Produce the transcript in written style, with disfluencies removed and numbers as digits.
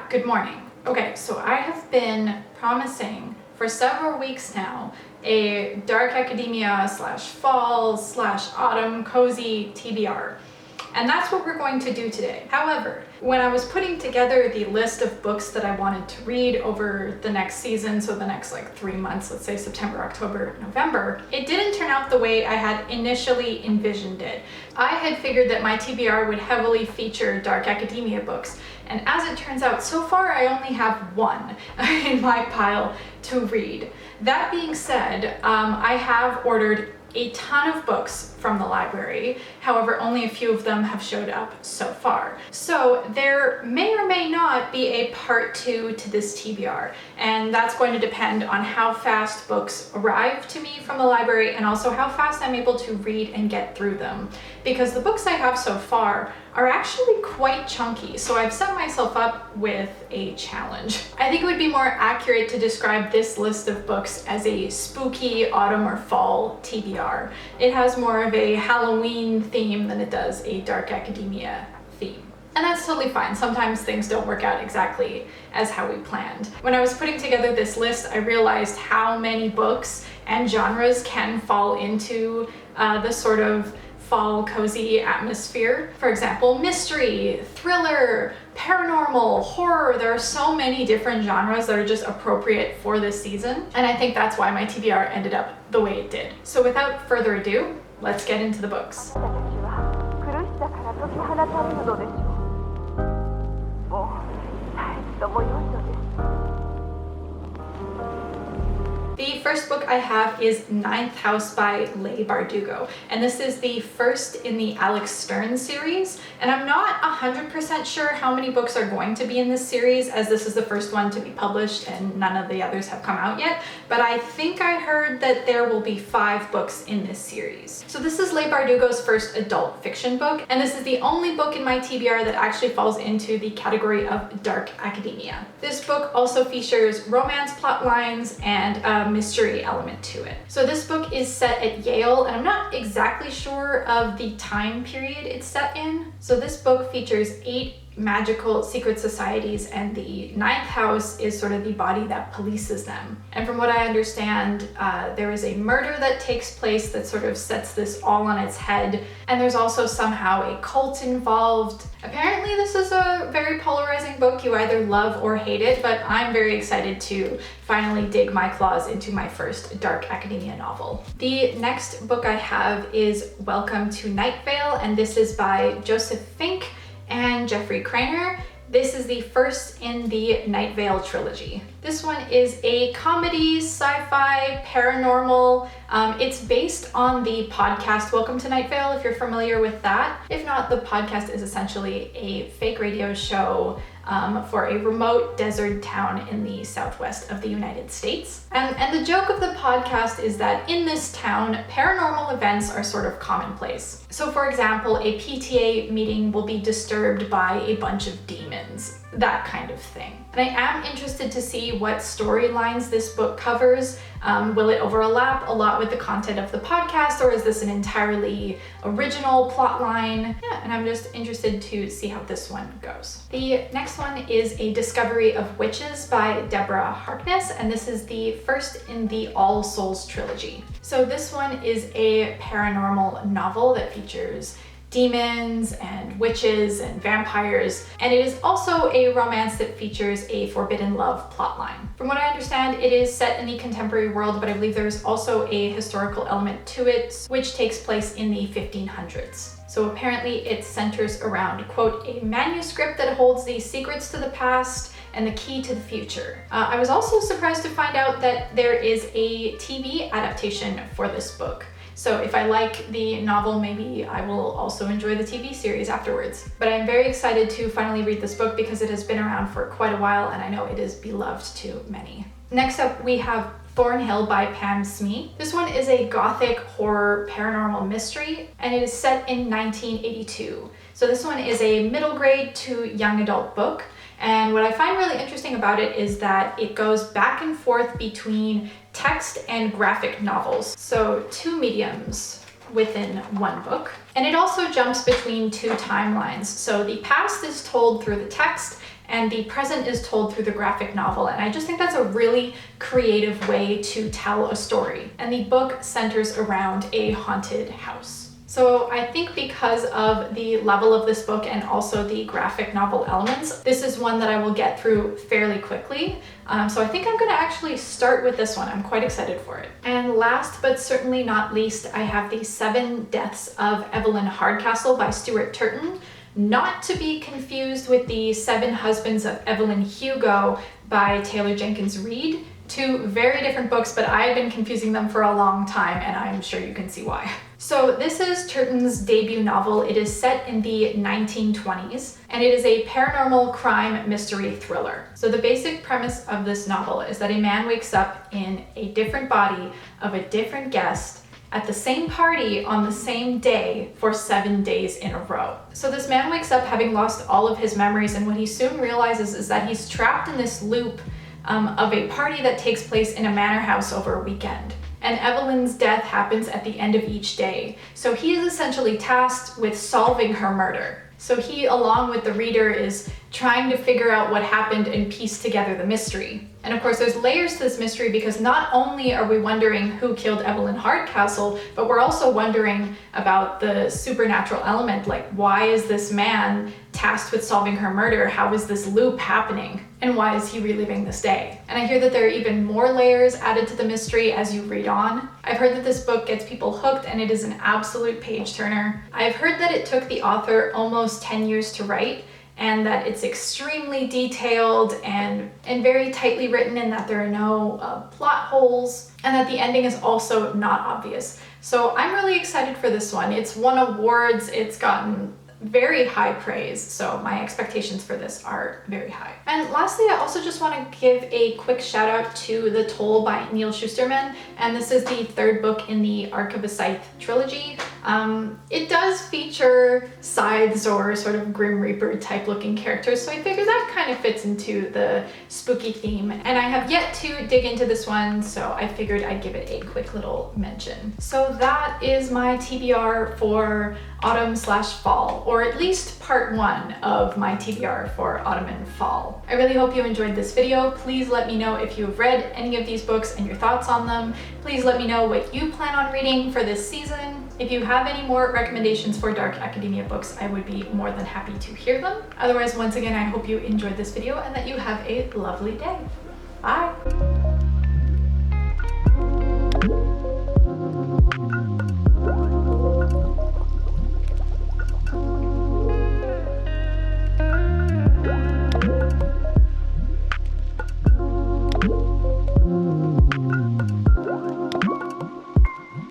good morning. Okay, so I have been promising for several weeks now a dark academia slash fall slash autumn cozy TBR. And that's what we're going to do today. However, when I was putting together the list of books that I wanted to read over the next season, so the next 3 months, let's say September, October, November, it didn't turn out the way I had initially envisioned it. I had figured that my TBR would heavily feature dark academia books, and as it turns out, so far I only have one in my pile to read. That being said, I have ordered a ton of books from the library. However, only a few of them have showed up so far. So there may or may not be a part 2 to this TBR, and that's going to depend on how fast books arrive to me from the library and also how fast I'm able to read and get through them. Because the books I have so far are actually quite chunky, so I've set myself up with a challenge. I think it would be more accurate to describe this list of books as a spooky autumn or fall TBR. It has more of a Halloween theme than it does a dark academia theme. And that's totally fine. Sometimes things don't work out exactly as how we planned. When I was putting together this list, I realized how many books and genres can fall into the sort of fall cozy atmosphere. For example, mystery, thriller, paranormal, horror. There are so many different genres that are just appropriate for this season. And I think that's why my TBR ended up the way it did. So without further ado, let's get into the books. The first book I have is Ninth House by Leigh Bardugo, and this is the first in the Alex Stern series, and I'm not 100% sure how many books are going to be in this series, as this is the first one to be published and none of the others have come out yet, but I think I heard that there will be 5 books in this series. So this is Leigh Bardugo's first adult fiction book, and this is the only book in my TBR that actually falls into the category of dark academia. This book also features romance plot lines and a mystery element to it. So this book is set at Yale, and I'm not exactly sure of the time period it's set in. So this book features 8 magical secret societies, and the ninth house is sort of the body that polices them. And from what I understand, there is a murder that takes place that sort of sets this all on its head, and there's also somehow a cult involved. Apparently this is a very polarizing book. You either love or hate it, but I'm very excited to finally dig my claws into my first dark academia novel. The next book I have is Welcome to Night Vale, and this is by Joseph Fink and Jeffrey Craner. This is the first in the Night Vale trilogy. This one is a comedy, sci-fi, paranormal. It's based on the podcast Welcome to Night Vale, if you're familiar with that. If not, the podcast is essentially a fake radio show for a remote desert town in the southwest of the United States. And the joke of the podcast is that in this town, paranormal events are sort of commonplace. So for example, a PTA meeting will be disturbed by a bunch of demons, that kind of thing. And I am interested to see what storylines this book covers. Will it overlap a lot with the content of the podcast, or is this an entirely original plot line? Yeah, and I'm just interested to see how this one goes. The next one is A Discovery of Witches by Deborah Harkness, and this is the first in the All Souls trilogy. So this one is a paranormal novel that features demons and witches and vampires, and it is also a romance that features a forbidden love plotline. From what I understand, it is set in the contemporary world, but I believe there's also a historical element to it, which takes place in the 1500s. So apparently it centers around, quote, a manuscript that holds the secrets to the past and the key to the future. I was also surprised to find out that there is a TV adaptation for this book. So if I like the novel, maybe I will also enjoy the TV series afterwards. But I'm very excited to finally read this book because it has been around for quite a while and I know it is beloved to many. Next up, we have Thornhill by Pam Smy. This one is a gothic horror paranormal mystery, and it is set in 1982. So this one is a middle grade to young adult book. And what I find really interesting about it is that it goes back and forth between text and graphic novels. So 2 mediums within one book. And it also jumps between 2 timelines. So the past is told through the text and the present is told through the graphic novel. And I just think that's a really creative way to tell a story. And the book centers around a haunted house. So I think because of the level of this book and also the graphic novel elements, this is one that I will get through fairly quickly. So I think I'm gonna actually start with this one. I'm quite excited for it. And last but certainly not least, I have the 7 Deaths of Evelyn Hardcastle by Stuart Turton. Not to be confused with the 7 Husbands of Evelyn Hugo by Taylor Jenkins Reid. 2 very different books, but I've been confusing them for a long time, and I'm sure you can see why. So this is Turton's debut novel. It is set in the 1920s, and it is a paranormal crime mystery thriller. So the basic premise of this novel is that a man wakes up in a different body of a different guest at the same party on the same day for 7 days in a row. So this man wakes up having lost all of his memories, and what he soon realizes is that he's trapped in this loop of a party that takes place in a manor house over a weekend. And Evelyn's death happens at the end of each day. So he is essentially tasked with solving her murder. So he, along with the reader, is trying to figure out what happened and piece together the mystery. And of course, there's layers to this mystery because not only are we wondering who killed Evelyn Hardcastle, but we're also wondering about the supernatural element, like why is this man tasked with solving her murder? How is this loop happening? And why is he reliving this day? And I hear that there are even more layers added to the mystery as you read on. I've heard that this book gets people hooked and it is an absolute page turner. I've heard that it took the author almost 10 years to write, and that it's extremely detailed and very tightly written, and that there are no plot holes, and that the ending is also not obvious. So I'm really excited for this one. It's won awards, it's gotten very high praise, so my expectations for this are very high. And lastly, I also just want to give a quick shout out to The Toll by Neal Shusterman, and this is the 3rd book in the Arc of a Scythe trilogy. It does feature scythes or sort of Grim Reaper type looking characters, so I figure that kind of fits into the spooky theme. And I have yet to dig into this one, so I figured I'd give it a quick little mention. So that is my TBR for autumn/fall, or at least part 1 of my TBR for autumn and fall. I really hope you enjoyed this video. Please let me know if you've read any of these books and your thoughts on them. Please let me know what you plan on reading for this season. If you have any more recommendations for dark academia books, I would be more than happy to hear them. Otherwise, once again, I hope you enjoyed this video and that you have a lovely day. Bye!